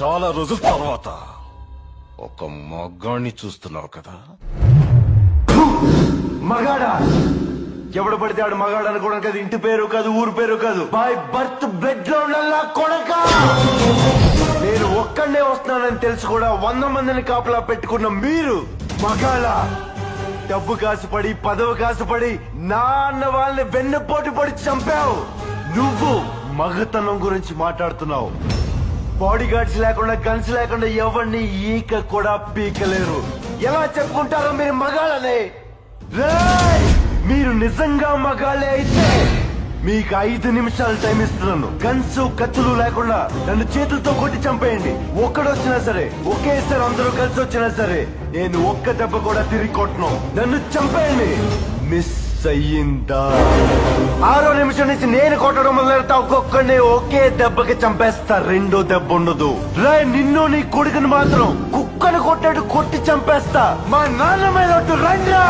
చాలా రోజుల తర్వాత ఒక మగాణ్ణి చూస్తున్నావు కదా. మగాడా? ఎవడు పడితే ఆడు మగాడు అనుకోవడం కాదు, ఇంటి పేరు కాదు, ఊరు పేరు కాదు, బై బర్త్ బ్లడ్ లో ఉన్న కొడక. నేను ఒక్కడే వస్తున్నానని తెలుసు కూడా 100 మందిని కాపలా పెట్టుకున్న మీరు మగాళ్ళ? డబ్బు కాసుపడి పదవి కాసుపడి నా అన్న వాళ్ళని వెన్నుపోటు పడి చంపావు. నువ్వు మగతనం గురించి మాట్లాడుతున్నావు. బాడీ గార్డ్స్ లేకుండా, గన్స్ లేకుండా ఎవరిని ఈక కూడా పీకలేరు. ఎలా చెప్పుకుంటారో మీరు మగాళ్ళనే? రేయ్! మీరు నిజంగా మగాళ్ళే అయితే మీకు 5 నిమిషాలు టైం ఇస్తున్నాను. గన్స్ కత్తులు లేకుండా నన్ను చేతులతో కొట్టి చంపేయండి. ఒక్కడొచ్చినా సరే, ఒకేసారి అందరూ కలిసి వచ్చినా సరే, నేను ఒక్క దెబ్బ కూడా తిరిగి కొట్టను. నన్ను చంపేయండి. మిస్ అయ్యిందా? 6వ నిమిషం నుంచి నేను కొట్టడం మొదలెడతా. ఒక్కొక్కడిని ఒకే దెబ్బకి చంపేస్తా. రెండో దెబ్బ ఉండదు. రాయ్, నిన్ను నీ కొడుకుని మాత్రం కుక్కను కొట్టాడు కొట్టి చంపేస్తా. మా నాన్న మీద రండ్రా.